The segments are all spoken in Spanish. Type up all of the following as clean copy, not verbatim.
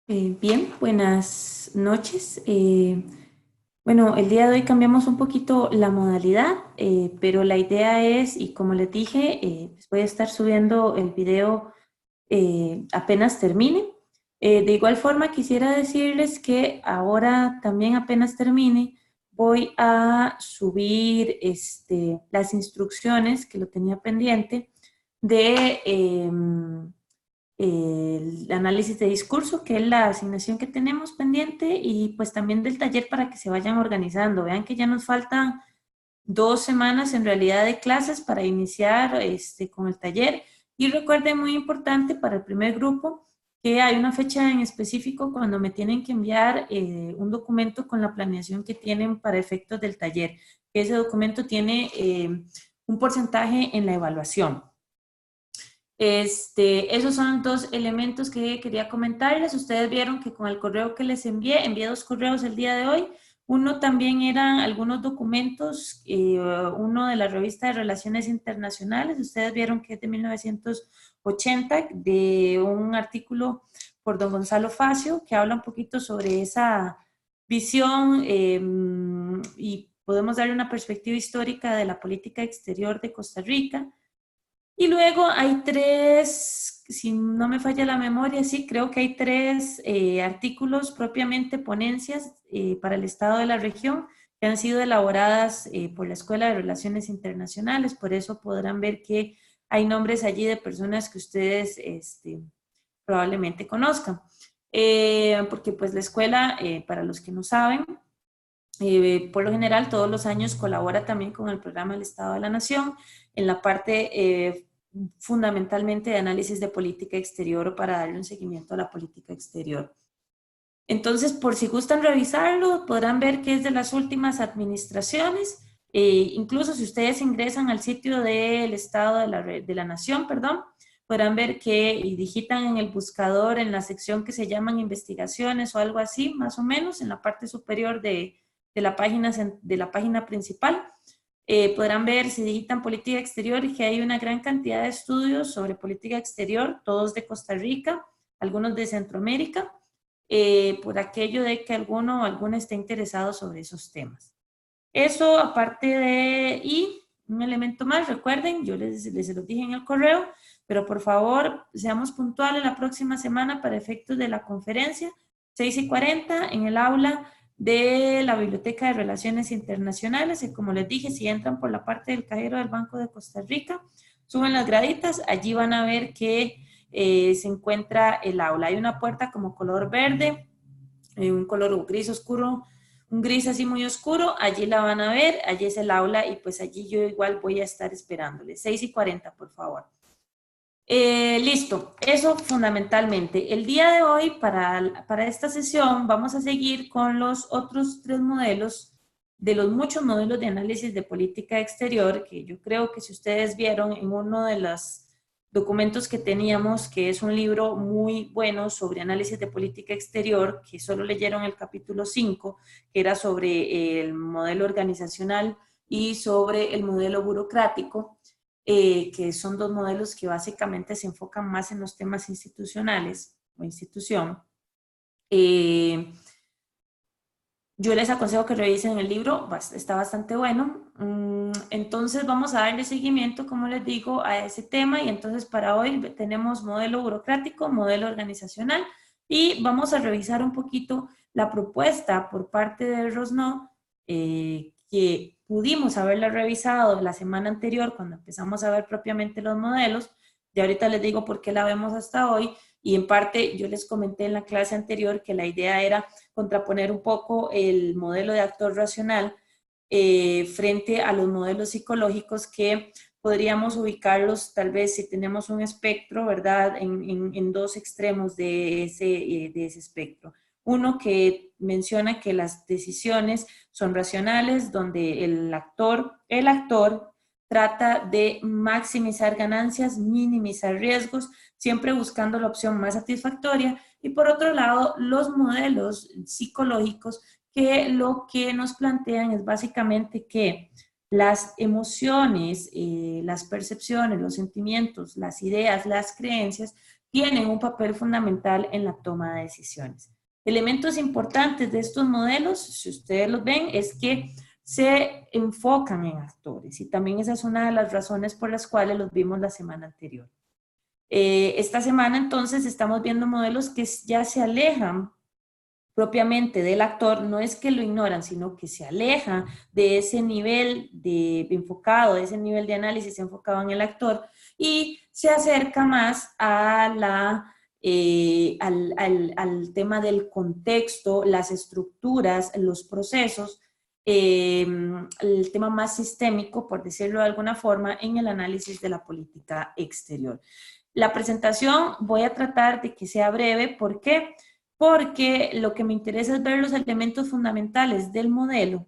Bien, buenas noches. Bueno, el día de hoy cambiamos un poquito la modalidad, pero la idea es, y como les dije, les voy a estar subiendo el video apenas termine. De igual forma, quisiera decirles que ahora también apenas termine, voy a subir las instrucciones que lo tenía pendiente de el análisis de discurso, que es la asignación que tenemos pendiente, y pues también del taller para que se vayan organizando. Vean que ya nos faltan 2 semanas en realidad de clases para iniciar con el taller. Y recuerden, muy importante para el primer grupo, que hay una fecha en específico cuando me tienen que enviar un documento con la planeación que tienen para efectos del taller. Ese documento tiene un porcentaje en la evaluación. Esos son dos elementos que quería comentarles. Ustedes vieron que con el correo que les envié 2 correos el día de hoy. Uno también eran algunos documentos, uno de la revista de Relaciones Internacionales. Ustedes vieron que es de 1980, de un artículo por don Gonzalo Facio, que habla un poquito sobre esa visión y podemos darle una perspectiva histórica de la política exterior de Costa Rica. Y luego hay tres, si no me falla la memoria, sí, creo que hay tres artículos, propiamente ponencias para el Estado de la región, que han sido elaboradas por la Escuela de Relaciones Internacionales. Por eso podrán ver que hay nombres allí de personas que ustedes probablemente conozcan. Porque pues la escuela, para los que no saben, por lo general todos los años colabora también con el programa del Estado de la Nación en la parte fundamentalmente de análisis de política exterior para darle un seguimiento a la política exterior. Entonces, por si gustan revisarlo, podrán ver que es de las últimas administraciones. Incluso si ustedes ingresan al sitio del Estado de la Nación, perdón, podrán ver que y digitan en el buscador en la sección que se llaman investigaciones o algo así, más o menos, en la parte superior de la página principal. Podrán ver si digitan política exterior que hay una gran cantidad de estudios sobre política exterior, todos de Costa Rica, algunos de Centroamérica, por aquello de que alguno o alguna esté interesado sobre esos temas. Eso aparte y un elemento más, recuerden, yo les lo dije en el correo, pero por favor seamos puntuales la próxima semana para efectos de la conferencia, 6:40 en el aula de la Biblioteca de Relaciones Internacionales. Y como les dije, si entran por la parte del cajero del Banco de Costa Rica, suben las graditas, allí van a ver que se encuentra el aula. Hay una puerta como color verde, un color gris oscuro, un gris así muy oscuro, allí la van a ver, allí es el aula y pues allí yo igual voy a estar esperándoles. 6:40, por favor. Listo, eso fundamentalmente. El día de hoy, para esta sesión, vamos a seguir con los otros tres modelos, de los muchos modelos de análisis de política exterior, que yo creo que si ustedes vieron en uno de los documentos que teníamos, que es un libro muy bueno sobre análisis de política exterior, que solo leyeron el capítulo 5, que era sobre el modelo organizacional y sobre el modelo burocrático, que son dos modelos que básicamente se enfocan más en los temas institucionales o institución. Eh, yo les aconsejo que revisen el libro, está bastante bueno. Entonces vamos a darle seguimiento, como les digo, a ese tema. Y entonces para hoy tenemos modelo burocrático, modelo organizacional, y vamos a revisar un poquito la propuesta por parte de Rosno, que pudimos haberla revisado la semana anterior cuando empezamos a ver propiamente los modelos. Y ahorita les digo por qué la vemos hasta hoy. Y en parte yo les comenté en la clase anterior que la idea era contraponer un poco el modelo de actor racional frente a los modelos psicológicos, que podríamos ubicarlos tal vez si tenemos un espectro, ¿verdad? En dos extremos de ese espectro. Uno que menciona que las decisiones son racionales, donde el actor trata de maximizar ganancias, minimizar riesgos, siempre buscando la opción más satisfactoria. Y por otro lado, los modelos psicológicos, que lo que nos plantean es básicamente que las emociones, las percepciones, los sentimientos, las ideas, las creencias tienen un papel fundamental en la toma de decisiones. Elementos importantes de estos modelos, si ustedes los ven, es que se enfocan en actores, y también esa es una de las razones por las cuales los vimos la semana anterior. Esta semana entonces estamos viendo modelos que ya se alejan propiamente del actor, no es que lo ignoran, sino que se alejan de ese nivel de enfocado, de ese nivel de análisis enfocado en el actor, y se acerca más a al tema del contexto, las estructuras, los procesos, el tema más sistémico, por decirlo de alguna forma, en el análisis de la política exterior. La presentación voy a tratar de que sea breve. ¿Por qué? Porque lo que me interesa es ver los elementos fundamentales del modelo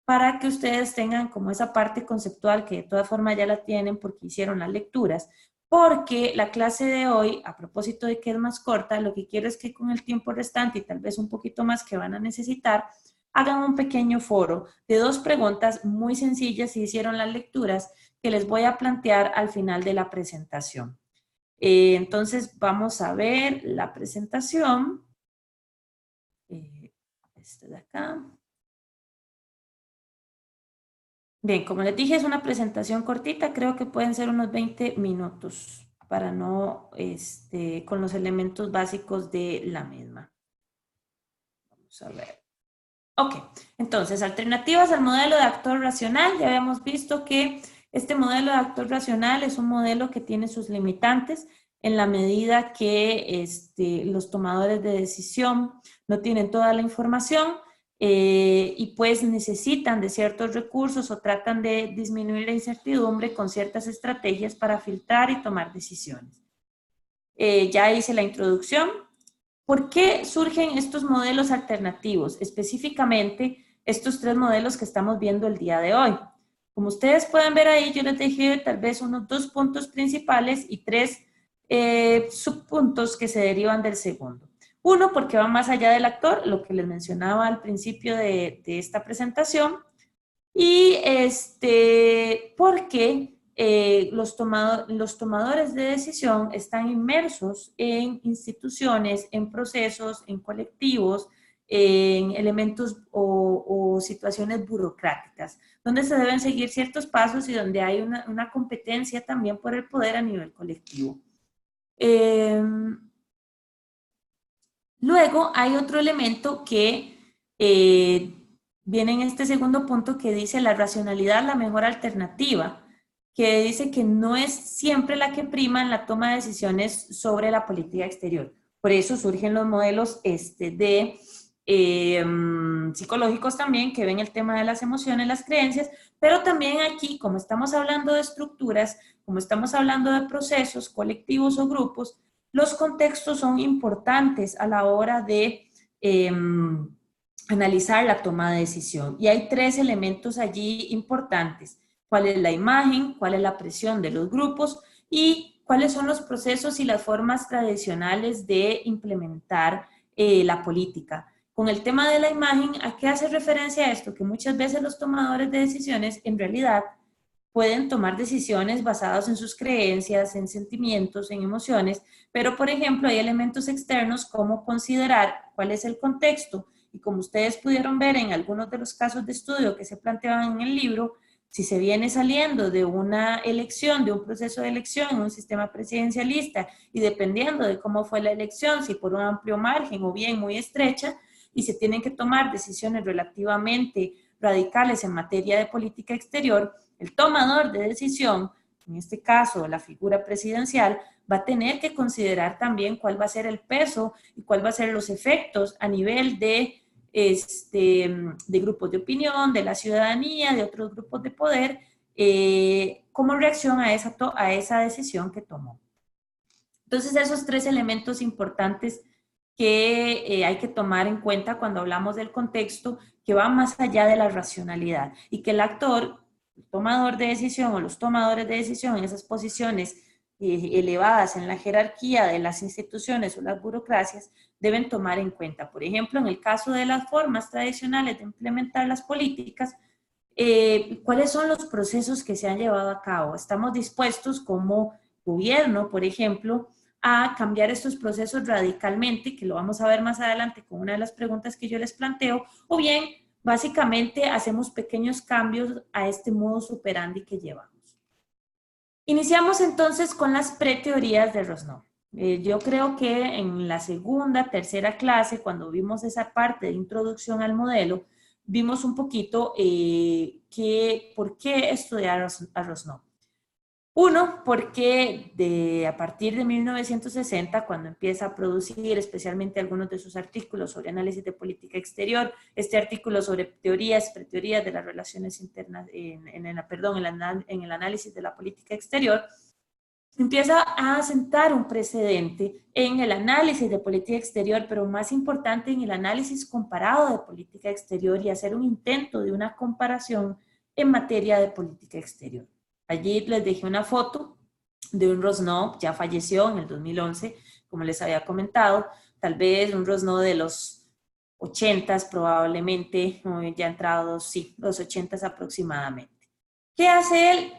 para que ustedes tengan como esa parte conceptual que de todas formas ya la tienen porque hicieron las lecturas. Porque la clase de hoy, a propósito de que es más corta, lo que quiero es que con el tiempo restante y tal vez un poquito más que van a necesitar, hagan un pequeño foro de 2 preguntas muy sencillas si hicieron las lecturas que les voy a plantear al final de la presentación. Entonces vamos a ver la presentación. Este de acá. Bien, como les dije, es una presentación cortita, creo que pueden ser unos 20 minutos para no, con los elementos básicos de la misma. Vamos a ver. Ok, entonces, alternativas al modelo de actor racional. Ya habíamos visto que este modelo de actor racional es un modelo que tiene sus limitantes en la medida que los tomadores de decisión no tienen toda la información y pues necesitan de ciertos recursos o tratan de disminuir la incertidumbre con ciertas estrategias para filtrar y tomar decisiones. Ya hice la introducción. ¿Por qué surgen estos modelos alternativos? Específicamente, estos 3 modelos que estamos viendo el día de hoy. Como ustedes pueden ver ahí, yo les dejé tal vez unos 2 puntos principales y 3 subpuntos que se derivan del segundo. Uno, porque va más allá del actor, lo que les mencionaba al principio de esta presentación. Y porque los tomadores de decisión están inmersos en instituciones, en procesos, en colectivos, en elementos o situaciones burocráticas, donde se deben seguir ciertos pasos y donde hay una competencia también por el poder a nivel colectivo. Luego hay otro elemento que viene en este segundo punto que dice la racionalidad, la mejor alternativa, que dice que no es siempre la que prima en la toma de decisiones sobre la política exterior. Por eso surgen los modelos psicológicos también, que ven el tema de las emociones, las creencias, pero también aquí, como estamos hablando de estructuras, como estamos hablando de procesos colectivos o grupos, los contextos son importantes a la hora de analizar la toma de decisión. Y hay 3 elementos allí importantes. ¿Cuál es la imagen? ¿Cuál es la presión de los grupos? Y cuáles son los procesos y las formas tradicionales de implementar la política. Con el tema de la imagen, ¿a qué hace referencia esto? Que muchas veces los tomadores de decisiones en realidad pueden tomar decisiones basadas en sus creencias, en sentimientos, en emociones, pero por ejemplo hay elementos externos como considerar cuál es el contexto y como ustedes pudieron ver en algunos de los casos de estudio que se planteaban en el libro, si se viene saliendo de una elección, de un proceso de elección en un sistema presidencialista y dependiendo de cómo fue la elección, si por un amplio margen o bien muy estrecha, y se tienen que tomar decisiones relativamente radicales en materia de política exterior, el tomador de decisión, en este caso la figura presidencial, va a tener que considerar también cuál va a ser el peso y cuál va a ser los efectos a nivel de grupos de opinión, de la ciudadanía, de otros grupos de poder, como reacción a esa decisión que tomó. Entonces, esos 3 elementos importantes que hay que tomar en cuenta cuando hablamos del contexto, que va más allá de la racionalidad y que el actor, el tomador de decisión o los tomadores de decisión en esas posiciones elevadas en la jerarquía de las instituciones o las burocracias deben tomar en cuenta. Por ejemplo, en el caso de las formas tradicionales de implementar las políticas, ¿cuáles son los procesos que se han llevado a cabo? ¿Estamos dispuestos como gobierno, por ejemplo, a cambiar estos procesos radicalmente, que lo vamos a ver más adelante con una de las preguntas que yo les planteo, o bien básicamente hacemos pequeños cambios a este modus operandi que llevamos. Iniciamos entonces con las preteorías de Rosnow. Yo creo que en la segunda, tercera clase, cuando vimos esa parte de introducción al modelo, vimos un poquito por qué estudiar a Rosnow. Uno, porque a partir de 1960, cuando empieza a producir especialmente algunos de sus artículos sobre análisis de política exterior, este artículo sobre teorías, preteorías de las relaciones internas, en el análisis de la política exterior, empieza a sentar un precedente en el análisis de política exterior, pero más importante en el análisis comparado de política exterior y hacer un intento de una comparación en materia de política exterior. Allí les dejé una foto de un Rosnow, ya falleció en el 2011, como les había comentado, tal vez un Rosnow de los 80s probablemente, ya entrados, sí, los 80s aproximadamente. ¿Qué hace él?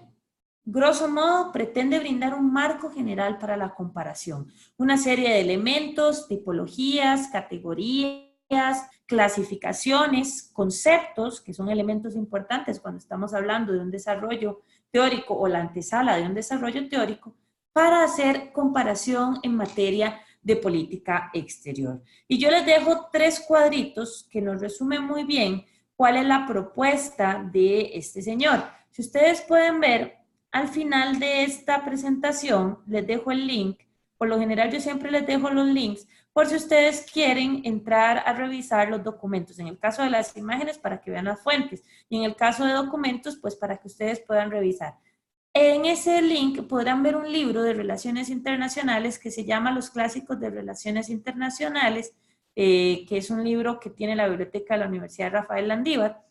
Grosso modo, pretende brindar un marco general para la comparación, una serie de elementos, tipologías, categorías, clasificaciones, conceptos, que son elementos importantes cuando estamos hablando de un desarrollo teórico o la antesala de un desarrollo teórico, para hacer comparación en materia de política exterior. Y yo les dejo 3 cuadritos que nos resumen muy bien cuál es la propuesta de este señor. Si ustedes pueden ver, al final de esta presentación les dejo el link. Por lo general yo siempre les dejo los links por si ustedes quieren entrar a revisar los documentos. En el caso de las imágenes, para que vean las fuentes. Y en el caso de documentos, pues para que ustedes puedan revisar. En ese link podrán ver un libro de relaciones internacionales que se llama Los Clásicos de Relaciones Internacionales, que es un libro que tiene la biblioteca de la Universidad Rafael Landívar.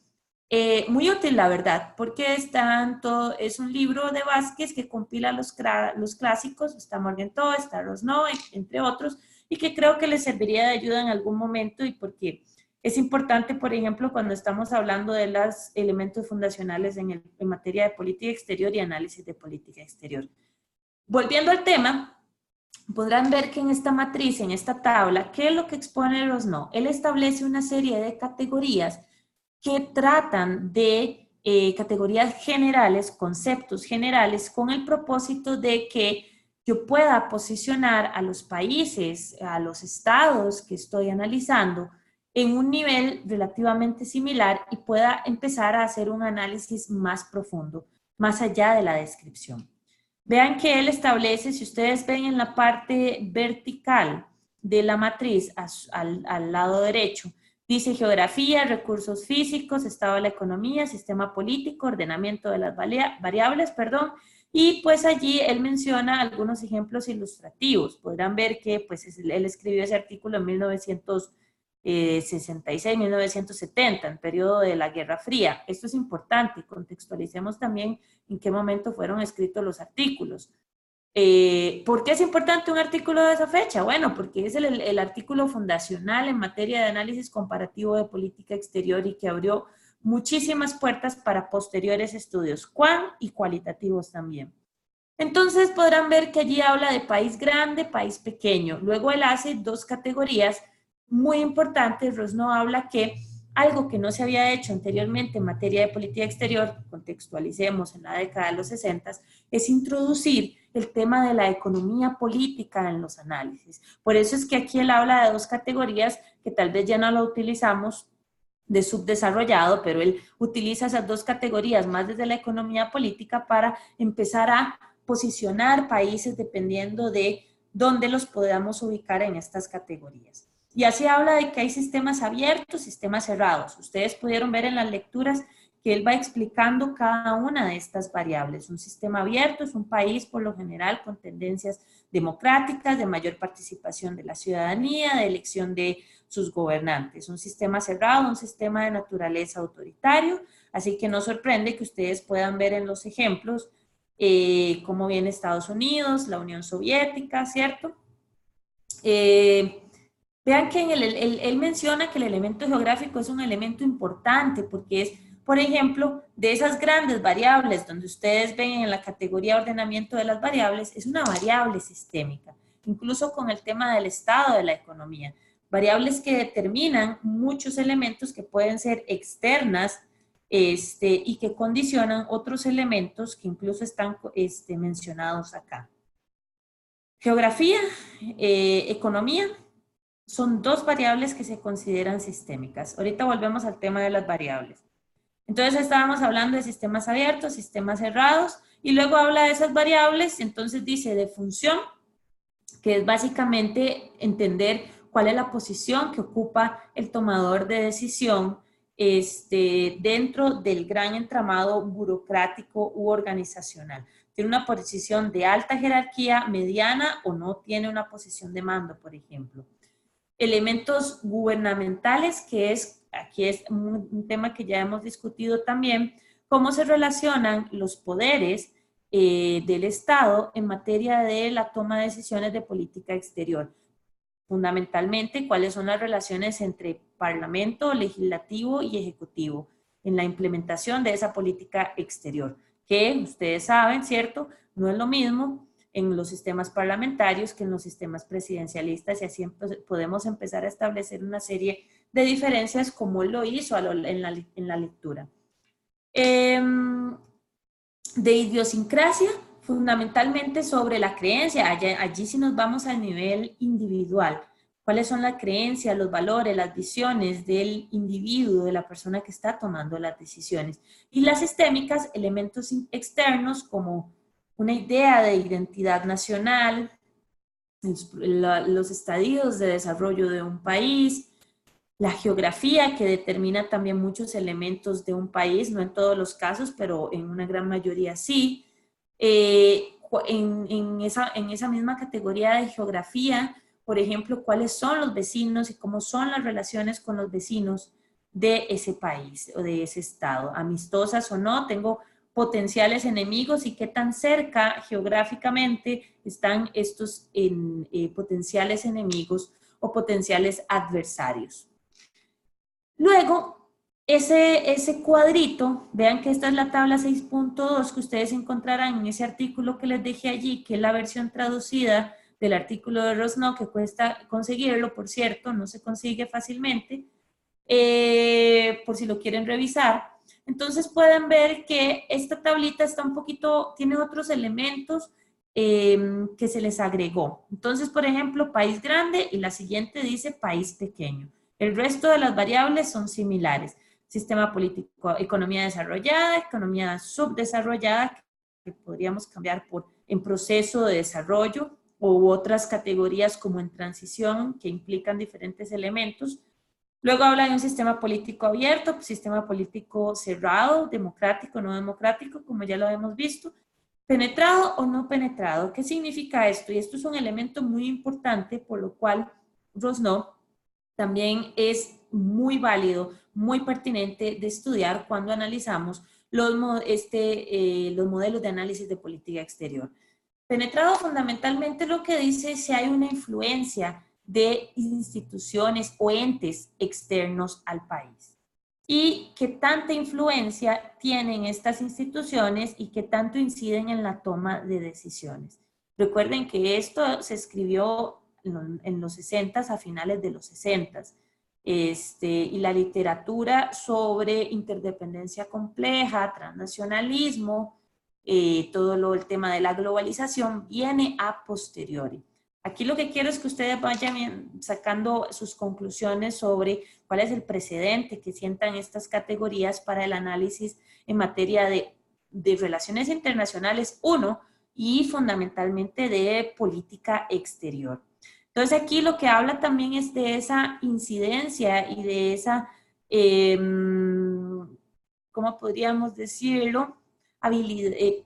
Muy útil, la verdad, porque es un libro de Vázquez que compila los clásicos, está Morgenthau, está Rosnow, entre otros, y que creo que les serviría de ayuda en algún momento y porque es importante, por ejemplo, cuando estamos hablando de los elementos fundacionales en materia de política exterior y análisis de política exterior. Volviendo al tema, podrán ver que en esta matriz, en esta tabla, ¿qué es lo que expone Rosnow? Él establece una serie de categorías que tratan de categorías generales, conceptos generales, con el propósito de que yo pueda posicionar a los países, a los estados que estoy analizando en un nivel relativamente similar y pueda empezar a hacer un análisis más profundo, más allá de la descripción. Vean que él establece, si ustedes ven en la parte vertical de la matriz al lado derecho, dice geografía, recursos físicos, estado de la economía, sistema político, ordenamiento de las variables, y pues allí él menciona algunos ejemplos ilustrativos. Podrán ver que pues él escribió ese artículo en 1966, 1970, en periodo de la Guerra Fría. Esto es importante, contextualicemos también en qué momento fueron escritos los artículos. ¿Por qué es importante un artículo de esa fecha? Bueno, porque es el artículo fundacional en materia de análisis comparativo de política exterior y que abrió muchísimas puertas para posteriores estudios, cuán y cualitativos también. Entonces podrán ver que allí habla de país grande, país pequeño. Luego él hace 2 categorías muy importantes. Rosnow habla que algo que no se había hecho anteriormente en materia de política exterior, contextualicemos en la década de los 60, es introducir el tema de la economía política en los análisis. Por eso es que aquí él habla de 2 categorías que tal vez ya no lo utilizamos de subdesarrollado, pero él utiliza esas 2 categorías más desde la economía política para empezar a posicionar países dependiendo de dónde los podamos ubicar en estas categorías. Y así habla de que hay sistemas abiertos, sistemas cerrados. Ustedes pudieron ver en las lecturas que él va explicando cada una de estas variables. Un sistema abierto es un país por lo general con tendencias democráticas, de mayor participación de la ciudadanía, de elección de sus gobernantes. Un sistema cerrado, un sistema de naturaleza autoritario, así que no sorprende que ustedes puedan ver en los ejemplos cómo viene Estados Unidos, la Unión Soviética, ¿cierto? Vean que él menciona que el elemento geográfico es un elemento importante porque es, por ejemplo, de esas grandes variables donde ustedes ven en la categoría ordenamiento de las variables, es una variable sistémica. incluso con el tema del estado de la economía. Variables que determinan muchos elementos que pueden ser externas y que condicionan otros elementos que incluso están mencionados acá. Geografía, economía, son dos variables que se consideran sistémicas. Ahorita volvemos al tema de las variables. Entonces estábamos hablando de sistemas abiertos, sistemas cerrados, y luego habla de esas variables, entonces dice de función, que es básicamente entender cuál es la posición que ocupa el tomador de decisión dentro del gran entramado burocrático u organizacional. Tiene una posición de alta jerarquía, mediana o no tiene una posición de mando, por ejemplo. Elementos gubernamentales, que aquí es un tema que ya hemos discutido también, cómo se relacionan los poderes del Estado en materia de la toma de decisiones de política exterior. Fundamentalmente, cuáles son las relaciones entre parlamento, legislativo y ejecutivo en la implementación de esa política exterior, que ustedes saben, ¿cierto? No es lo mismo en los sistemas parlamentarios que en los sistemas presidencialistas, y así podemos empezar a establecer una serie de diferencias como él lo hizo en la lectura. De idiosincrasia, fundamentalmente sobre la creencia, allí sí nos vamos al nivel individual. ¿Cuáles son las creencias, los valores, las visiones del individuo, de la persona que está tomando las decisiones? Y las sistémicas, elementos externos como una idea de identidad nacional, los estadios de desarrollo de un país, la geografía que determina también muchos elementos de un país, no en todos los casos, pero en una gran mayoría sí. En esa misma categoría de geografía, por ejemplo, cuáles son los vecinos y cómo son las relaciones con los vecinos de ese país o de ese estado, amistosas o no, tengo potenciales enemigos y qué tan cerca geográficamente están estos potenciales enemigos o potenciales adversarios. Luego, ese cuadrito, vean que esta es la tabla 6.2 que ustedes encontrarán en ese artículo que les dejé allí, que es la versión traducida del artículo de Rosno, que cuesta conseguirlo, por cierto, no se consigue fácilmente, por si lo quieren revisar. Entonces pueden ver que esta tablita está un poquito, tiene otros elementos que se les agregó. Entonces, por ejemplo, país grande y la siguiente dice país pequeño. El resto de las variables son similares. Sistema político, economía desarrollada, economía subdesarrollada, que podríamos cambiar por en proceso de desarrollo, u otras categorías como en transición, que implican diferentes elementos. Luego habla de un sistema político abierto, sistema político cerrado, democrático, no democrático, como ya lo hemos visto. Penetrado o no penetrado. ¿Qué significa esto? Y esto es un elemento muy importante, por lo cual Rosno también es muy válido, muy pertinente de estudiar cuando analizamos los modelos de análisis de política exterior. Penetrado fundamentalmente lo que dice es si hay una influencia de instituciones o entes externos al país. Y qué tanta influencia tienen estas instituciones y qué tanto inciden en la toma de decisiones. Recuerden que esto se escribió en los 60, a finales de los 60, y la literatura sobre interdependencia compleja, transnacionalismo, todo el tema de la globalización viene a posteriori. Aquí lo que quiero es que ustedes vayan sacando sus conclusiones sobre cuál es el precedente que sientan estas categorías para el análisis en materia de relaciones internacionales, uno, y fundamentalmente de política exterior. Entonces aquí lo que habla también es de esa incidencia y de esa, ¿cómo podríamos decirlo?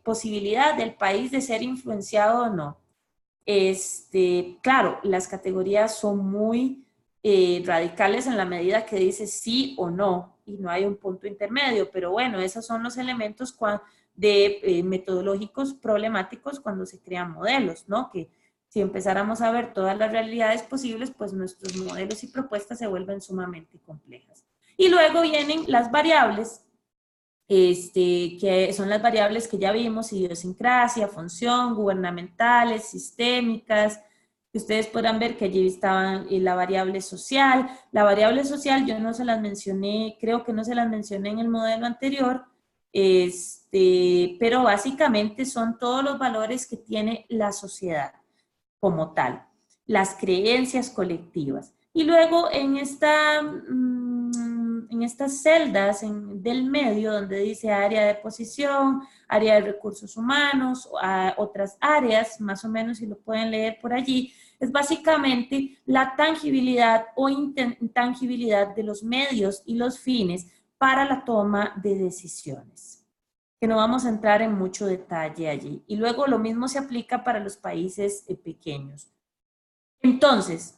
Posibilidad del país de ser influenciado o no. Claro, las categorías son muy radicales en la medida que dice sí o no, y no hay un punto intermedio, pero bueno, esos son los elementos metodológicos problemáticos cuando se crean modelos, ¿no? Que si empezáramos a ver todas las realidades posibles, pues nuestros modelos y propuestas se vuelven sumamente complejas. Y luego vienen las variables, que son las variables que ya vimos: idiosincrasia, función, gubernamentales, sistémicas, Ustedes podrán ver que allí estaban la variable social. La variable social yo no se las mencioné, creo que no se las mencioné en el modelo anterior, pero básicamente son todos los valores que tiene la sociedad como tal, las creencias colectivas. Y luego en estas celdas del medio, donde dice área de posición, área de recursos humanos, otras áreas, más o menos si lo pueden leer por allí, es básicamente la tangibilidad o intangibilidad de los medios y los fines para la toma de decisiones, que no vamos a entrar en mucho detalle allí. Y luego lo mismo se aplica para los países pequeños. Entonces,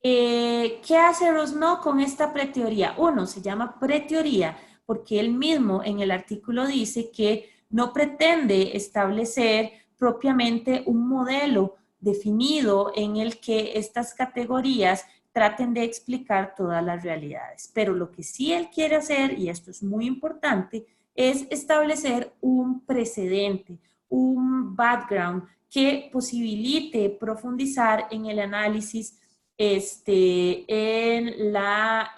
¿qué hace Rosno con esta preteoría? Uno, se llama preteoría porque él mismo en el artículo dice que no pretende establecer propiamente un modelo definido en el que estas categorías traten de explicar todas las realidades. Pero lo que sí él quiere hacer, y esto es muy importante, es establecer un precedente, un background que posibilite profundizar en el análisis en la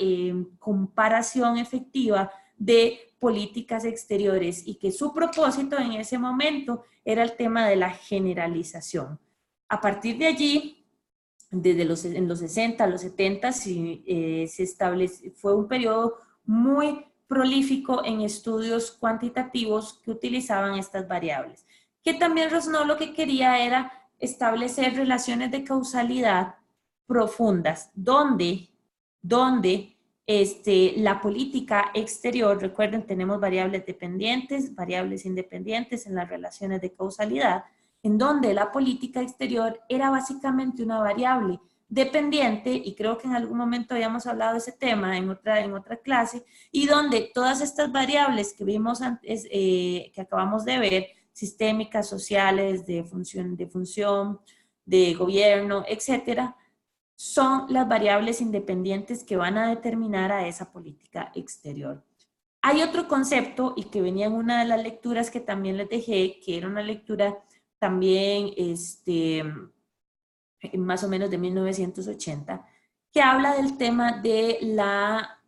comparación efectiva de políticas exteriores y que su propósito en ese momento era el tema de la generalización. A partir de allí, en los 60, los 70, fue un periodo muy prolífico en estudios cuantitativos que utilizaban estas variables. Que también Rosno lo que quería era establecer relaciones de causalidad profundas, donde la política exterior, recuerden, tenemos variables dependientes, variables independientes en las relaciones de causalidad, en donde la política exterior era básicamente una variable dependiente, y creo que en algún momento habíamos hablado de ese tema en otra clase, y donde todas estas variables que vimos antes, que acabamos de ver, sistémicas, sociales, de función, de gobierno, etcétera, son las variables independientes que van a determinar a esa política exterior. Hay otro concepto, y que venía en una de las lecturas que también les dejé, que era una lectura también más o menos de 1980, que habla del tema de la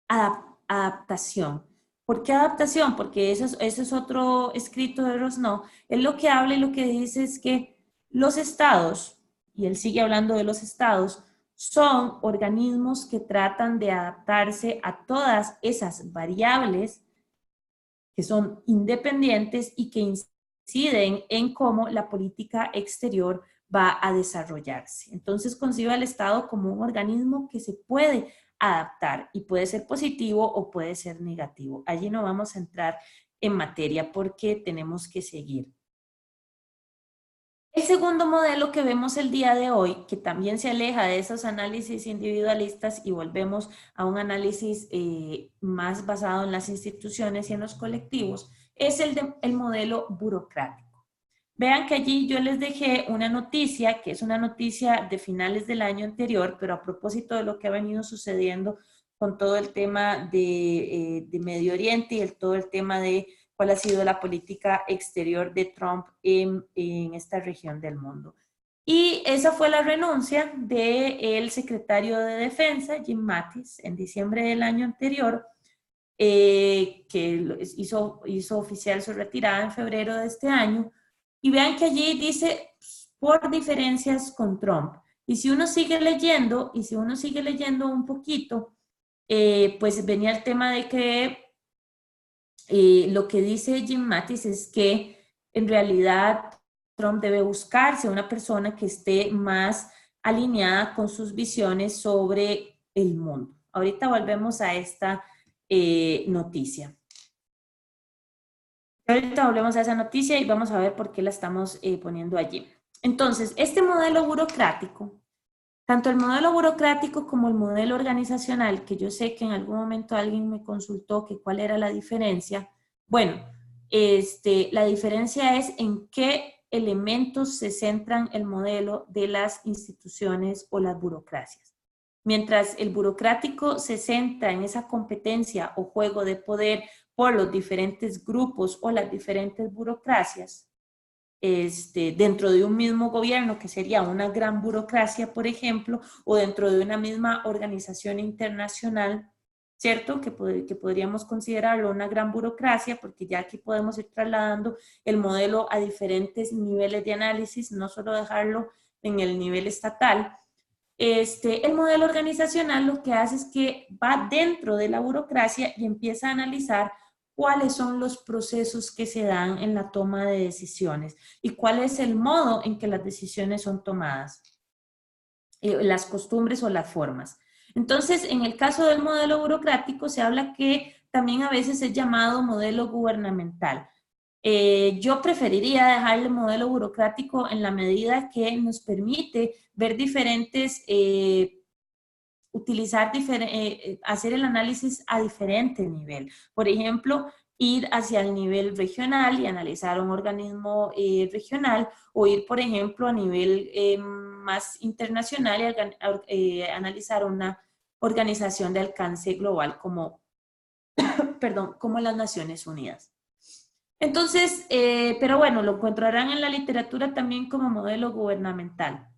adaptación. ¿Por qué adaptación? Porque ese es otro escrito de Rosno. Él lo que habla y lo que dice es que los estados, y él sigue hablando de los estados, son organismos que tratan de adaptarse a todas esas variables que son independientes y que inciden en cómo la política exterior va a desarrollarse. Entonces concibe al Estado como un organismo que se puede adaptar y puede ser positivo o puede ser negativo. Allí no vamos a entrar en materia porque tenemos que seguir. El segundo modelo que vemos el día de hoy, que también se aleja de esos análisis individualistas y volvemos a un análisis más basado en las instituciones y en los colectivos, es el modelo burocrático. Vean que allí yo les dejé una noticia, que es una noticia de finales del año anterior, pero a propósito de lo que ha venido sucediendo con todo el tema de Medio Oriente y todo el tema de cuál ha sido la política exterior de Trump en esta región del mundo. Y esa fue la renuncia del secretario de Defensa, Jim Mattis, en diciembre del año anterior, que hizo oficial su retirada en febrero de este año. Y vean que allí dice, por diferencias con Trump. Y si uno sigue leyendo, un poquito, pues venía el tema de que lo que dice Jim Mattis es que en realidad Trump debe buscarse una persona que esté más alineada con sus visiones sobre el mundo. Ahorita volvemos a esta noticia. Ahorita volvemos a esa noticia y vamos a ver por qué la estamos poniendo allí. Entonces, este modelo burocrático, tanto el modelo burocrático como el modelo organizacional, que yo sé que en algún momento alguien me consultó que cuál era la diferencia. Bueno, la diferencia es en qué elementos se centran el modelo de las instituciones o las burocracias. Mientras el burocrático se centra en esa competencia o juego de poder por los diferentes grupos o las diferentes burocracias, dentro de un mismo gobierno, que sería una gran burocracia, por ejemplo, o dentro de una misma organización internacional, ¿cierto? Que podríamos considerarlo una gran burocracia, porque ya aquí podemos ir trasladando el modelo a diferentes niveles de análisis, no solo dejarlo en el nivel estatal. El modelo organizacional lo que hace es que va dentro de la burocracia y empieza a analizar cuáles son los procesos que se dan en la toma de decisiones y cuál es el modo en que las decisiones son tomadas, las costumbres o las formas. Entonces, en el caso del modelo burocrático se habla que también a veces es llamado modelo gubernamental. Yo preferiría dejarle modelo burocrático en la medida que nos permite ver diferentes, hacer el análisis a diferente nivel. Por ejemplo, ir hacia el nivel regional y analizar un organismo regional, o ir, por ejemplo, a nivel más internacional y analizar una organización de alcance global como, perdón, como las Naciones Unidas. Entonces, pero bueno, lo encontrarán en la literatura también como modelo gubernamental.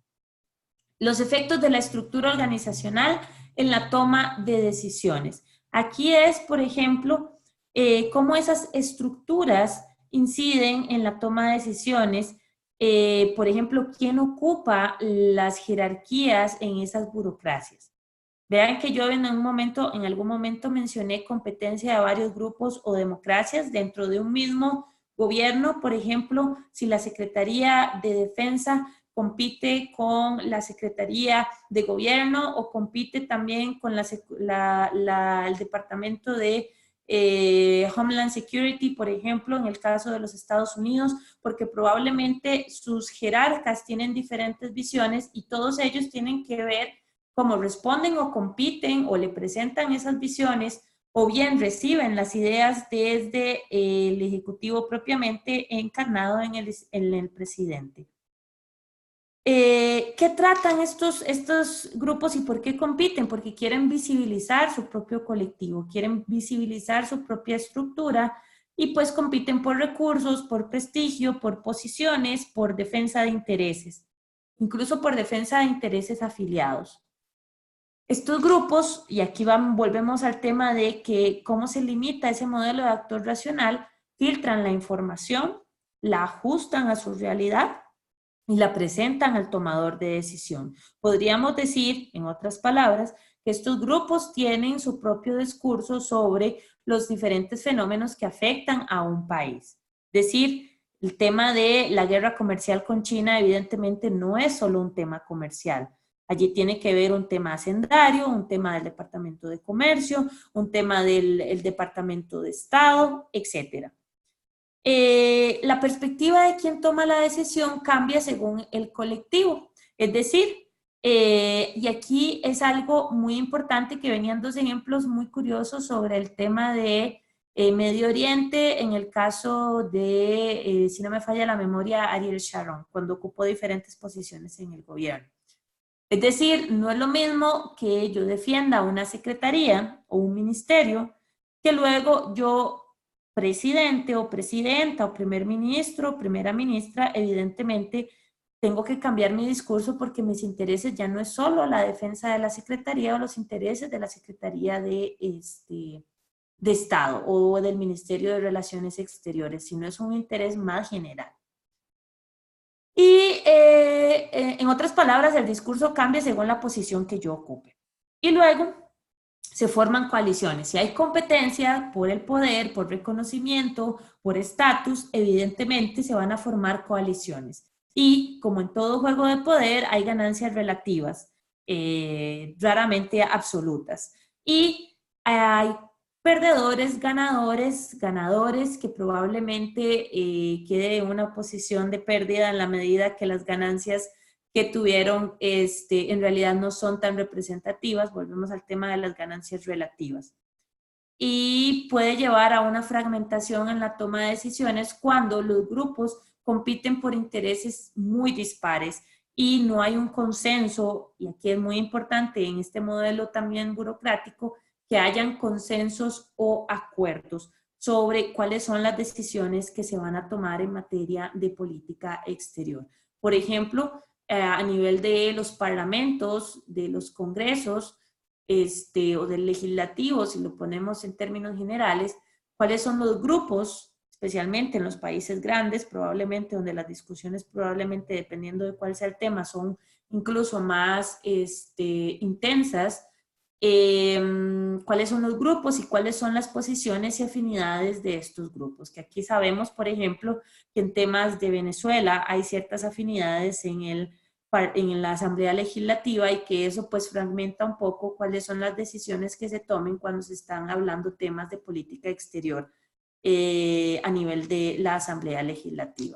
Los efectos de la estructura organizacional en la toma de decisiones. Aquí es, por ejemplo, cómo esas estructuras inciden en la toma de decisiones. Por ejemplo, quién ocupa las jerarquías en esas burocracias. Vean que yo en algún momento mencioné competencia de varios grupos o democracias dentro de un mismo gobierno. Por ejemplo, si la Secretaría de Defensa compite con la Secretaría de Gobierno o compite también con el Departamento de Homeland Security, por ejemplo, en el caso de los Estados Unidos, porque probablemente sus jerarcas tienen diferentes visiones y todos ellos tienen que ver cómo responden o compiten o le presentan esas visiones, o bien reciben las ideas desde el Ejecutivo propiamente encarnado en el presidente. ¿Qué tratan estos grupos y por qué compiten? Porque quieren visibilizar su propio colectivo, quieren visibilizar su propia estructura y pues compiten por recursos, por prestigio, por posiciones, por defensa de intereses, incluso por defensa de intereses afiliados. Estos grupos, y aquí volvemos al tema de que cómo se limita ese modelo de actor racional, filtran la información, la ajustan a su realidad y la presentan al tomador de decisión. Podríamos decir, en otras palabras, que estos grupos tienen su propio discurso sobre los diferentes fenómenos que afectan a un país. Es decir, el tema de la guerra comercial con China evidentemente no es solo un tema comercial. Allí tiene que ver un tema hacendario, un tema del Departamento de Comercio, un tema del Departamento de Estado, etc. La perspectiva de quien toma la decisión cambia según el colectivo. Es decir, y aquí es algo muy importante que venían dos ejemplos muy curiosos sobre el tema de Medio Oriente, en el caso de, si no me falla la memoria, Ariel Sharon, cuando ocupó diferentes posiciones en el gobierno. Es decir, no es lo mismo que yo defienda una secretaría o un ministerio que luego yo, presidente o presidenta o primer ministro o primera ministra, evidentemente tengo que cambiar mi discurso porque mis intereses ya no es solo la defensa de la secretaría o los intereses de la Secretaría de Estado o del Ministerio de Relaciones Exteriores, sino es un interés más general. Y en otras palabras, el discurso cambia según la posición que yo ocupe. Y luego se forman coaliciones. Si hay competencia por el poder, por reconocimiento, por estatus, evidentemente se van a formar coaliciones. Y como en todo juego de poder, hay ganancias relativas, raramente absolutas. Y hay perdedores, ganadores que probablemente quede en una posición de pérdida en la medida que las ganancias que tuvieron en realidad no son tan representativas. Volvemos al tema de las ganancias relativas. Y puede llevar a una fragmentación en la toma de decisiones cuando los grupos compiten por intereses muy dispares y no hay un consenso, y aquí es muy importante en este modelo también burocrático, que hayan consensos o acuerdos. sobre cuáles son las decisiones que se van a tomar en materia de política exterior. Por ejemplo, a nivel de los parlamentos, de los congresos, o del legislativo, si lo ponemos en términos generales, cuáles son los grupos, especialmente en los países grandes, probablemente donde las discusiones probablemente, dependiendo de cuál sea el tema, son incluso más intensas, cuáles son los grupos y cuáles son las posiciones y afinidades de estos grupos. Que aquí sabemos, por ejemplo, que en temas de Venezuela hay ciertas afinidades en la Asamblea Legislativa y que eso pues fragmenta un poco cuáles son las decisiones que se tomen cuando se están hablando temas de política exterior a nivel de la Asamblea Legislativa.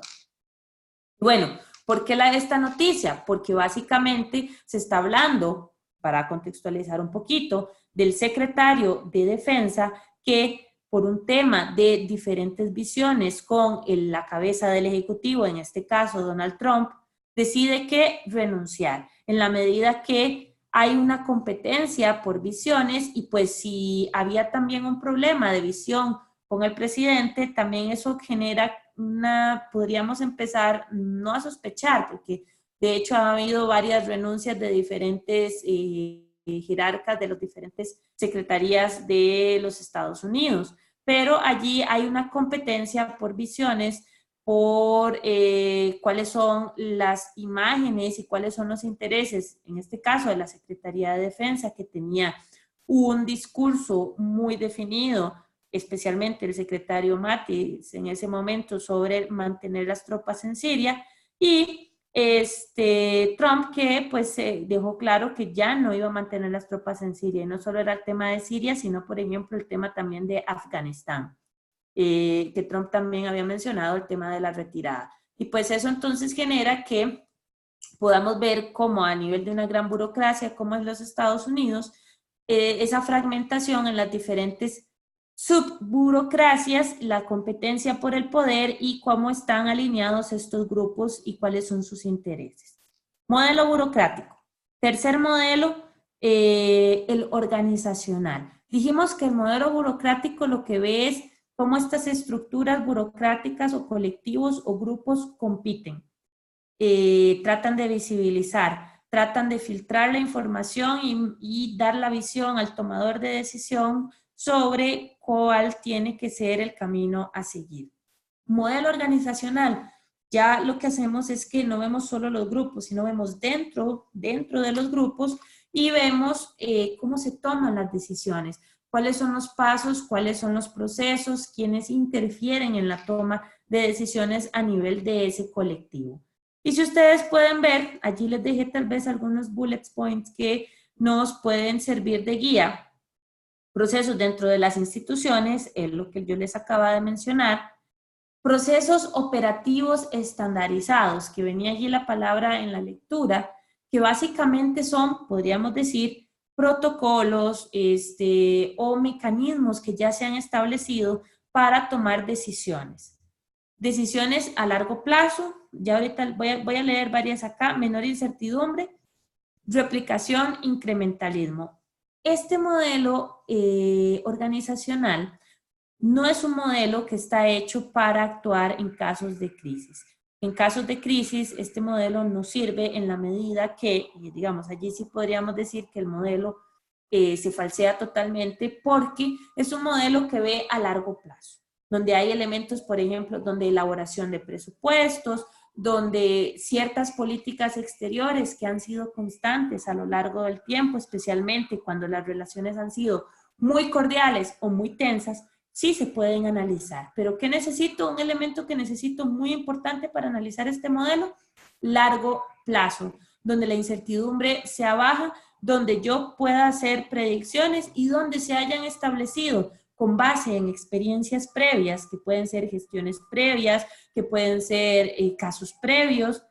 Bueno, ¿por qué esta noticia? Porque básicamente se está hablando, para contextualizar un poquito, del secretario de Defensa que por un tema de diferentes visiones con la cabeza del Ejecutivo, en este caso Donald Trump, decide que renunciar, en la medida que hay una competencia por visiones y pues si había también un problema de visión con el presidente, también eso genera podríamos empezar no a sospechar, porque de hecho ha habido varias renuncias de diferentes jerarcas de las diferentes secretarías de los Estados Unidos, pero allí hay una competencia por visiones, por cuáles son las imágenes y cuáles son los intereses, en este caso de la Secretaría de Defensa, que tenía un discurso muy definido, especialmente el secretario Mattis en ese momento, sobre mantener las tropas en Siria, y Trump que pues dejó claro que ya no iba a mantener las tropas en Siria, y no solo era el tema de Siria, sino por ejemplo el tema también de Afganistán, que Trump también había mencionado el tema de la retirada. Y pues eso entonces genera que podamos ver cómo a nivel de una gran burocracia como es los Estados Unidos, esa fragmentación en las diferentes subburocracias, la competencia por el poder y cómo están alineados estos grupos y cuáles son sus intereses. Modelo burocrático. Tercer modelo, el organizacional. Dijimos que el modelo burocrático lo que ve es cómo estas estructuras burocráticas o colectivos o grupos compiten. Tratan de visibilizar, tratan de filtrar la información y dar la visión al tomador de decisión sobre cuál tiene que ser el camino a seguir. Modelo organizacional, ya lo que hacemos es que no vemos solo los grupos, sino vemos dentro de los grupos y vemos cómo se toman las decisiones, cuáles son los pasos, cuáles son los procesos, quiénes interfieren en la toma de decisiones a nivel de ese colectivo. Y si ustedes pueden ver, allí les dejé tal vez algunos bullet points que nos pueden servir de guía. Procesos dentro de las instituciones, es lo que yo les acaba de mencionar. Procesos operativos estandarizados, que venía allí la palabra en la lectura, que básicamente son, podríamos decir, protocolos o mecanismos que ya se han establecido para tomar decisiones. Decisiones a largo plazo, ya ahorita voy a leer varias acá: menor incertidumbre, replicación, incrementalismo. Este modelo organizacional no es un modelo que está hecho para actuar en casos de crisis. En casos de crisis, este modelo no sirve en la medida que, digamos, allí sí podríamos decir que el modelo se falsea totalmente, porque es un modelo que ve a largo plazo, donde hay elementos, por ejemplo, donde elaboración de presupuestos, donde ciertas políticas exteriores que han sido constantes a lo largo del tiempo, especialmente cuando las relaciones han sido muy cordiales o muy tensas, sí se pueden analizar. Pero ¿qué necesito? Un elemento que necesito muy importante para analizar este modelo: largo plazo, donde la incertidumbre sea baja, donde yo pueda hacer predicciones y donde se hayan establecido con base en experiencias previas, que pueden ser gestiones previas, que pueden ser casos previos,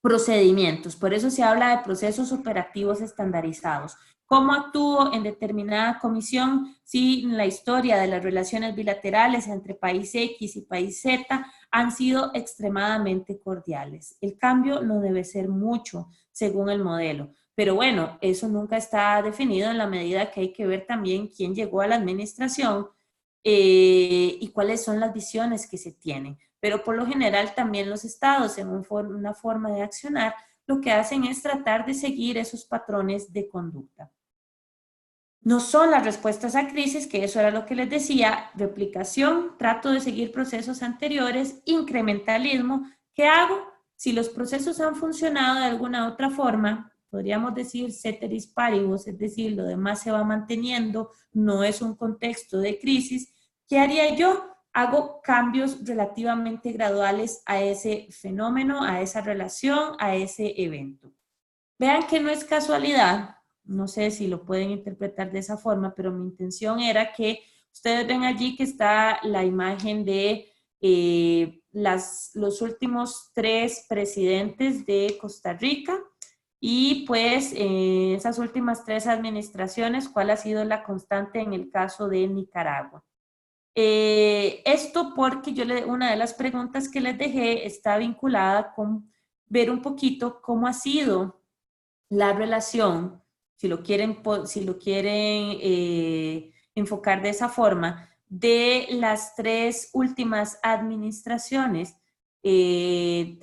procedimientos. Por eso se habla de procesos operativos estandarizados. ¿Cómo actúo en determinada comisión si la historia de las relaciones bilaterales entre país X y país Z han sido extremadamente cordiales? El cambio no debe ser mucho según el modelo. Pero bueno, eso nunca está definido en la medida que hay que ver también quién llegó a la administración y cuáles son las visiones que se tienen. Pero por lo general también los estados en una forma de accionar lo que hacen es tratar de seguir esos patrones de conducta. No son las respuestas a crisis, que eso era lo que les decía, replicación, trato de seguir procesos anteriores, incrementalismo. ¿Qué hago? Si los procesos han funcionado de alguna otra forma, podríamos decir ceteris paribus, es decir, lo demás se va manteniendo, no es un contexto de crisis, ¿qué haría yo? Hago cambios relativamente graduales a ese fenómeno, a esa relación, a ese evento. Vean que no es casualidad, no sé si lo pueden interpretar de esa forma, pero mi intención era que ustedes ven allí que está la imagen de los últimos 3 presidentes de Costa Rica y pues esas últimas 3 administraciones, cuál ha sido la constante en el caso de Nicaragua. Esto porque una de las preguntas que les dejé está vinculada con ver un poquito cómo ha sido la relación, si lo quieren enfocar de esa forma, de las 3 últimas administraciones en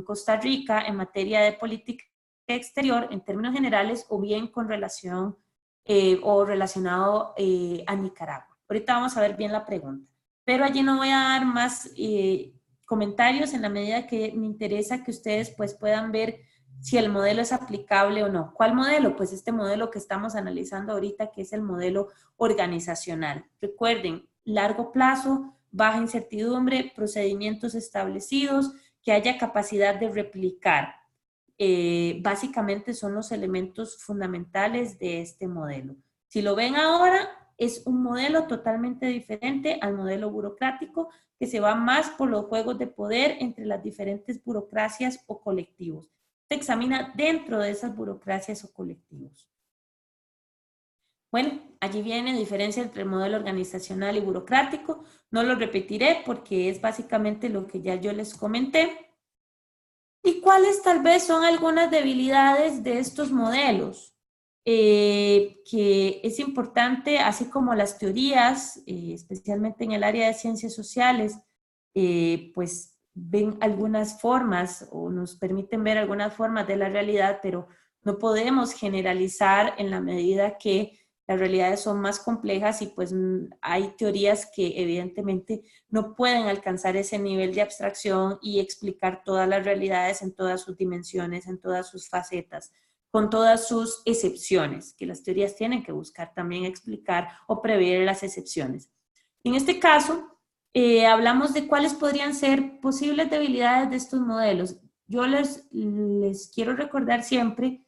Costa Rica en materia de política exterior en términos generales o bien con relación o relacionado a Nicaragua. Ahorita vamos a ver bien la pregunta, pero allí no voy a dar más comentarios en la medida que me interesa que ustedes pues puedan ver si el modelo es aplicable o no. ¿Cuál modelo? Pues este modelo que estamos analizando ahorita, que es el modelo organizacional. Recuerden, largo plazo, baja incertidumbre, procedimientos establecidos, que haya capacidad de replicar. Básicamente son los elementos fundamentales de este modelo. Si lo ven ahora, es un modelo totalmente diferente al modelo burocrático que se va más por los juegos de poder entre las diferentes burocracias o colectivos. Se examina dentro de esas burocracias o colectivos. Bueno, allí viene diferencia entre el modelo organizacional y burocrático. No lo repetiré porque es básicamente lo que ya yo les comenté. ¿Y cuáles tal vez son algunas debilidades de estos modelos? Que es importante, así como las teorías, especialmente en el área de ciencias sociales, pues ven algunas formas o nos permiten ver algunas formas de la realidad, pero no podemos generalizar en la medida que las realidades son más complejas y pues hay teorías que evidentemente no pueden alcanzar ese nivel de abstracción y explicar todas las realidades en todas sus dimensiones, en todas sus facetas, con todas sus excepciones, que las teorías tienen que buscar también explicar o prever las excepciones. En este caso, hablamos de cuáles podrían ser posibles debilidades de estos modelos. Yo les quiero recordar siempre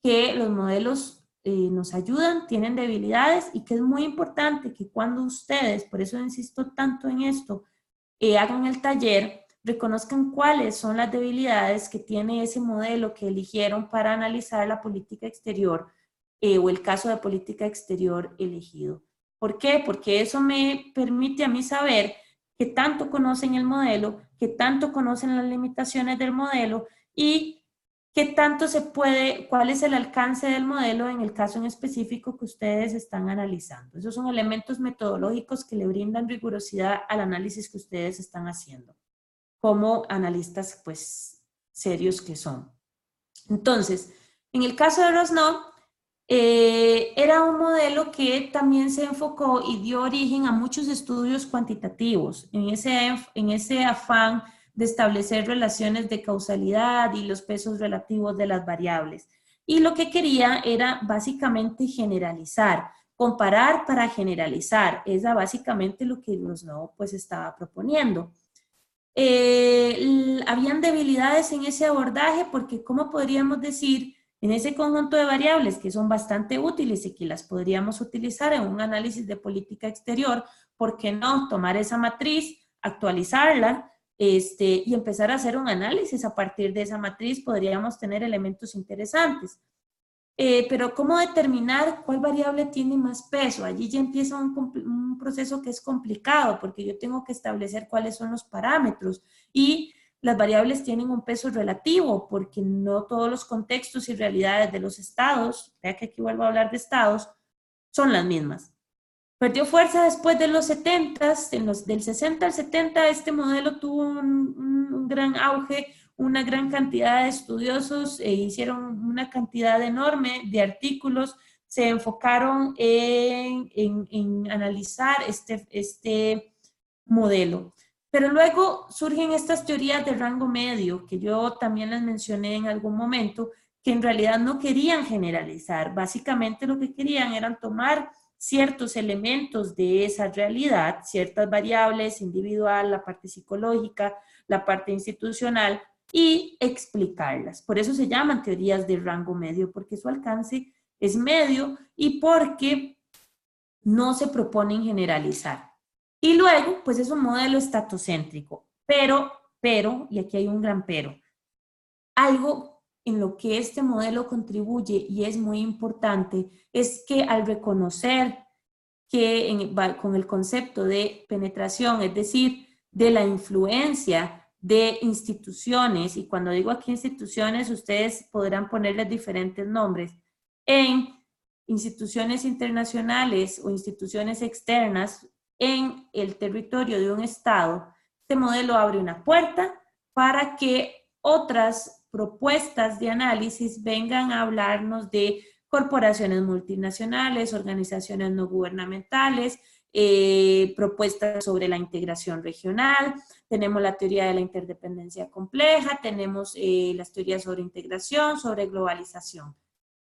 que los modelos nos ayudan, tienen debilidades y que es muy importante que cuando ustedes, por eso insisto tanto en esto, hagan el taller, reconozcan cuáles son las debilidades que tiene ese modelo que eligieron para analizar la política exterior o el caso de política exterior elegido. ¿Por qué? Porque eso me permite a mí saber qué tanto conocen el modelo, qué tanto conocen las limitaciones del modelo y qué tanto se puede, cuál es el alcance del modelo en el caso en específico que ustedes están analizando. Esos son elementos metodológicos que le brindan rigurosidad al análisis que ustedes están haciendo, como analistas pues serios que son. Entonces, en el caso de Rosnow, era un modelo que también se enfocó y dio origen a muchos estudios cuantitativos en ese afán de establecer relaciones de causalidad y los pesos relativos de las variables. Y lo que quería era básicamente generalizar, comparar para generalizar. Era básicamente lo que Rosnow pues estaba proponiendo. Habían debilidades en ese abordaje porque, ¿cómo podríamos decir? En ese conjunto de variables que son bastante útiles y que las podríamos utilizar en un análisis de política exterior, ¿por qué no tomar esa matriz, actualizarla y empezar a hacer un análisis a partir de esa matriz? Podríamos tener elementos interesantes. Pero ¿cómo determinar cuál variable tiene más peso? Allí ya empieza un proceso que es complicado porque yo tengo que establecer cuáles son los parámetros y las variables tienen un peso relativo, porque no todos los contextos y realidades de los estados, vea que aquí vuelvo a hablar de estados, son las mismas. Perdió fuerza después de los 70, del 60 al 70 este modelo tuvo un gran auge, una gran cantidad de estudiosos hicieron una cantidad enorme de artículos, se enfocaron en analizar este modelo. Pero luego surgen estas teorías de rango medio, que yo también las mencioné en algún momento, que en realidad no querían generalizar. Básicamente lo que querían era tomar ciertos elementos de esa realidad, ciertas variables individual, la parte psicológica, la parte institucional, y explicarlas. Por eso se llaman teorías de rango medio, porque su alcance es medio y porque no se proponen generalizar. Y luego, pues es un modelo estatocéntrico, pero, y aquí hay un gran pero, algo en lo que este modelo contribuye y es muy importante es que al reconocer que con el concepto de penetración, es decir, de la influencia de instituciones, y cuando digo aquí instituciones, ustedes podrán ponerles diferentes nombres, en instituciones internacionales o instituciones externas en el territorio de un estado, este modelo abre una puerta para que otras propuestas de análisis vengan a hablarnos de corporaciones multinacionales, organizaciones no gubernamentales, propuestas sobre la integración regional, tenemos la teoría de la interdependencia compleja, tenemos las teorías sobre integración, sobre globalización.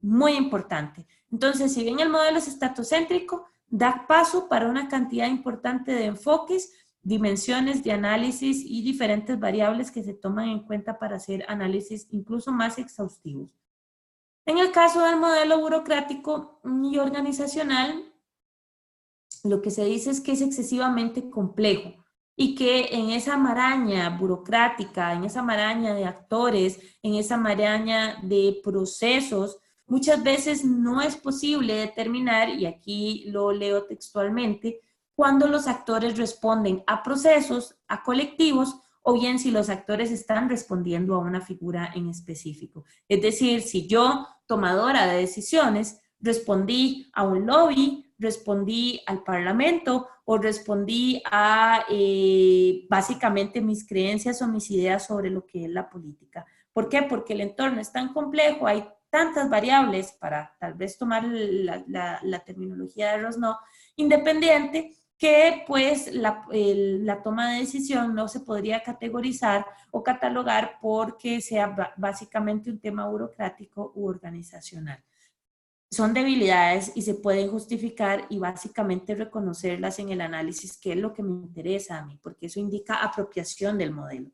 Muy importante. Entonces, si bien el modelo es estatocéntrico, da paso para una cantidad importante de enfoques, dimensiones de análisis y diferentes variables que se toman en cuenta para hacer análisis incluso más exhaustivos. En el caso del modelo burocrático y organizacional, lo que se dice es que es excesivamente complejo y que en esa maraña burocrática, en esa maraña de actores, en esa maraña de procesos, muchas veces no es posible determinar, y aquí lo leo textualmente, cuando los actores responden a procesos, a colectivos, o bien si los actores están respondiendo a una figura en específico. Es decir, si yo, tomadora de decisiones, respondí a un lobby, respondí al parlamento o respondí a básicamente mis creencias o mis ideas sobre lo que es la política. ¿Por qué? Porque el entorno es tan complejo, hay tantas variables para tal vez tomar la terminología de Rosno, independiente, que pues la toma de decisión no se podría categorizar o catalogar porque sea básicamente un tema burocrático u organizacional. Son debilidades y se pueden justificar y básicamente reconocerlas en el análisis, que es lo que me interesa a mí, porque eso indica apropiación del modelo.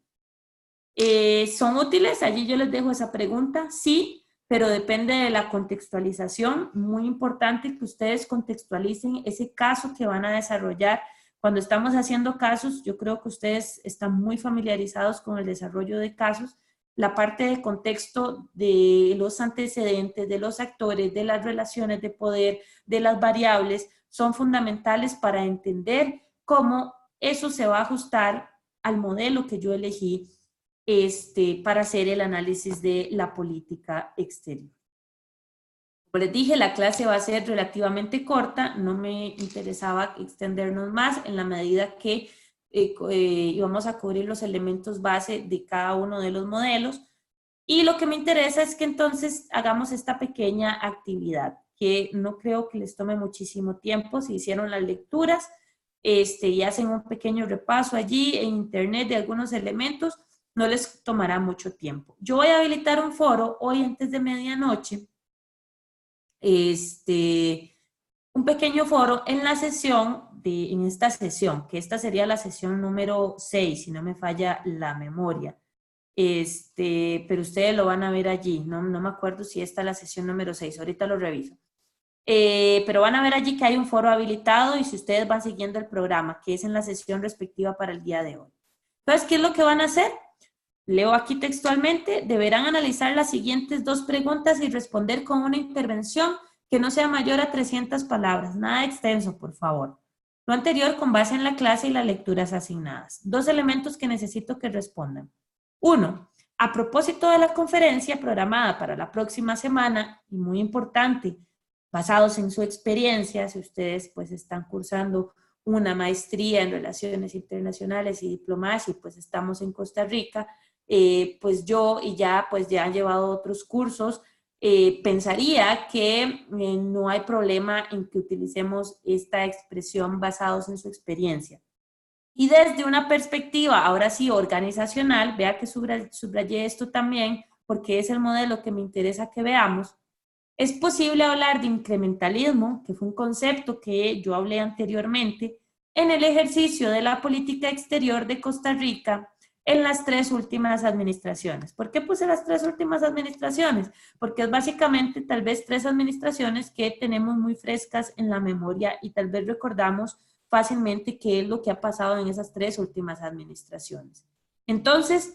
¿Son útiles? Allí yo les dejo esa pregunta. Sí, pero depende de la contextualización. Muy importante que ustedes contextualicen ese caso que van a desarrollar. Cuando estamos haciendo casos, yo creo que ustedes están muy familiarizados con el desarrollo de casos. La parte de contexto de los antecedentes, de los actores, de las relaciones de poder, de las variables, son fundamentales para entender cómo eso se va a ajustar al modelo que yo elegí para hacer el análisis de la política exterior. Como les dije, la clase va a ser relativamente corta, no me interesaba extendernos más en la medida que íbamos a cubrir los elementos base de cada uno de los modelos. Y lo que me interesa es que entonces hagamos esta pequeña actividad, que no creo que les tome muchísimo tiempo. Si hicieron las lecturas y hacen un pequeño repaso allí en internet de algunos elementos, no les tomará mucho tiempo. Yo voy a habilitar un foro hoy antes de medianoche, un pequeño foro en la sesión, en esta sesión, que esta sería la sesión número 6, si no me falla la memoria. Pero ustedes lo van a ver allí, no me acuerdo si esta es la sesión número 6, ahorita lo reviso. Pero van a ver allí que hay un foro habilitado y si ustedes van siguiendo el programa, que es en la sesión respectiva para el día de hoy. Entonces, ¿qué es lo que van a hacer? Leo aquí textualmente, deberán analizar las siguientes 2 preguntas y responder con una intervención que no sea mayor a 300 palabras, nada extenso, por favor. Lo anterior con base en la clase y las lecturas asignadas. 2 elementos que necesito que respondan. Uno, a propósito de la conferencia programada para la próxima semana, y muy importante, basados en su experiencia, si ustedes pues están cursando una maestría en Relaciones Internacionales y Diplomacia y pues estamos en Costa Rica, pues yo y ya pues ya han llevado otros cursos, pensaría que no hay problema en que utilicemos esta expresión basados en su experiencia. Y desde una perspectiva, ahora sí, organizacional, vea que subrayé esto también, porque es el modelo que me interesa que veamos. Es posible hablar de incrementalismo, que fue un concepto que yo hablé anteriormente, en el ejercicio de la política exterior de Costa Rica en las 3 últimas administraciones. ¿Por qué puse las 3 últimas administraciones? Porque es básicamente tal vez 3 administraciones que tenemos muy frescas en la memoria y tal vez recordamos fácilmente qué es lo que ha pasado en esas 3 últimas administraciones. Entonces,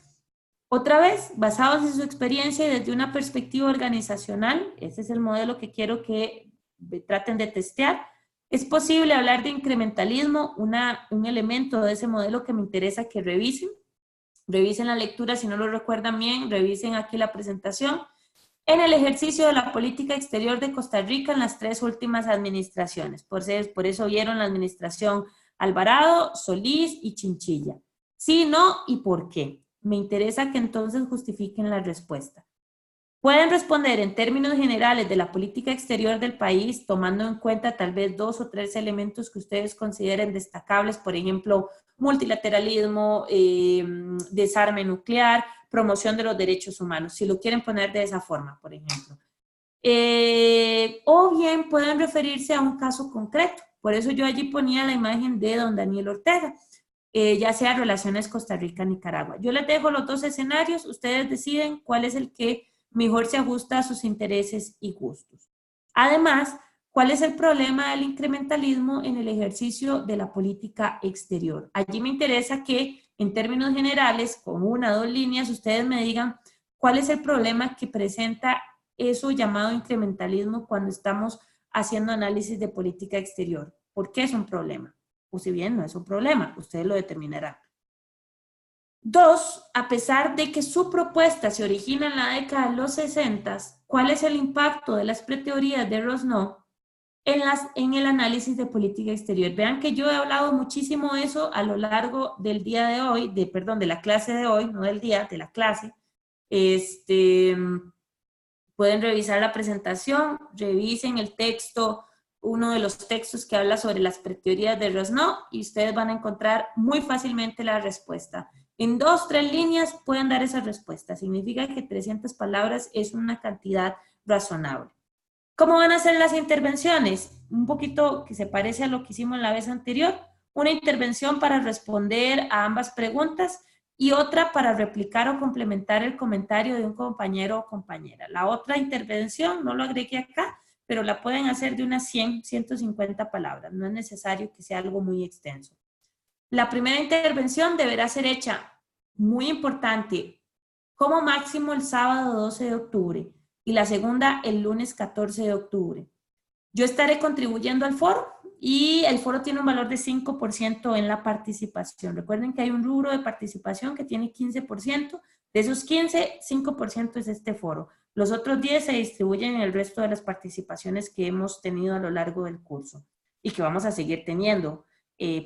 otra vez, basados en su experiencia y desde una perspectiva organizacional, ese es el modelo que quiero que traten de testear, es posible hablar de incrementalismo, un elemento de ese modelo que me interesa que revisen. Revisen la lectura, si no lo recuerdan bien, revisen aquí la presentación. En el ejercicio de la política exterior de Costa Rica en las 3 últimas administraciones. Por eso vieron la administración Alvarado, Solís y Chinchilla. Sí, no y por qué. Me interesa que entonces justifiquen la respuesta. Pueden responder en términos generales de la política exterior del país, tomando en cuenta tal vez 2 o 3 elementos que ustedes consideren destacables, por ejemplo, multilateralismo, desarme nuclear, promoción de los derechos humanos, si lo quieren poner de esa forma, por ejemplo. O bien pueden referirse a un caso concreto. Por eso yo allí ponía la imagen de don Daniel Ortega, ya sea relaciones Costa Rica-Nicaragua. Yo les dejo los 2 escenarios, ustedes deciden cuál es el que mejor se ajusta a sus intereses y gustos. Además, ¿cuál es el problema del incrementalismo en el ejercicio de la política exterior? Allí me interesa que, en términos generales, con 1 o 2 líneas, ustedes me digan cuál es el problema que presenta eso llamado incrementalismo cuando estamos haciendo análisis de política exterior. ¿Por qué es un problema? O si bien no es un problema, ustedes lo determinarán. 2, a pesar de que su propuesta se origina en la década de los 60, ¿cuál es el impacto de las preteorías de Rosno en el análisis de política exterior? Vean que yo he hablado muchísimo de eso a lo largo del día de hoy, de la clase de hoy, no del día, de la clase. Pueden revisar la presentación, revisen el texto, uno de los textos que habla sobre las preteorías de Rosno y ustedes van a encontrar muy fácilmente la respuesta. En 2, 3 líneas pueden dar esa respuesta. Significa que 300 palabras es una cantidad razonable. ¿Cómo van a ser las intervenciones? Un poquito que se parece a lo que hicimos la vez anterior. Una intervención para responder a ambas preguntas y otra para replicar o complementar el comentario de un compañero o compañera. La otra intervención, no lo agregué acá, pero la pueden hacer de unas 100, 150 palabras. No es necesario que sea algo muy extenso. La primera intervención deberá ser hecha, muy importante, como máximo el sábado 12 de octubre y la segunda el lunes 14 de octubre. Yo estaré contribuyendo al foro y el foro tiene un valor de 5% en la participación. Recuerden que hay un rubro de participación que tiene 15%. De esos 15, 5% es este foro. Los otros 10 se distribuyen en el resto de las participaciones que hemos tenido a lo largo del curso y que vamos a seguir teniendo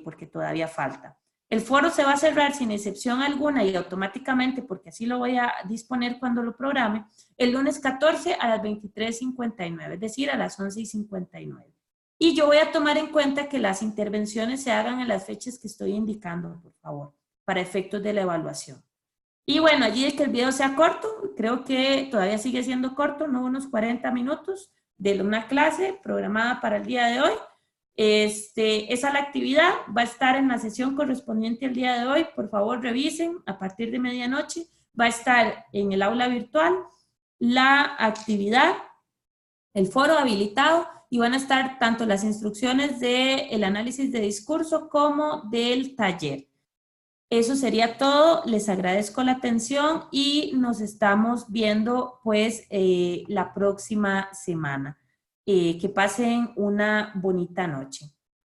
porque todavía falta. El foro se va a cerrar sin excepción alguna y automáticamente, porque así lo voy a disponer cuando lo programe, el lunes 14 a las 23:59, es decir, a las 11:59. Y yo voy a tomar en cuenta que las intervenciones se hagan en las fechas que estoy indicando, por favor, para efectos de la evaluación. Y bueno, allí de que el video sea corto, creo que todavía sigue siendo corto, no unos 40 minutos de una clase programada para el día de hoy. Esa la actividad, va a estar en la sesión correspondiente al día de hoy, por favor revisen, a partir de medianoche, va a estar en el aula virtual la actividad, el foro habilitado y van a estar tanto las instrucciones del análisis de discurso como del taller. Eso sería todo, les agradezco la atención y nos estamos viendo pues la próxima semana. Que pasen una bonita noche.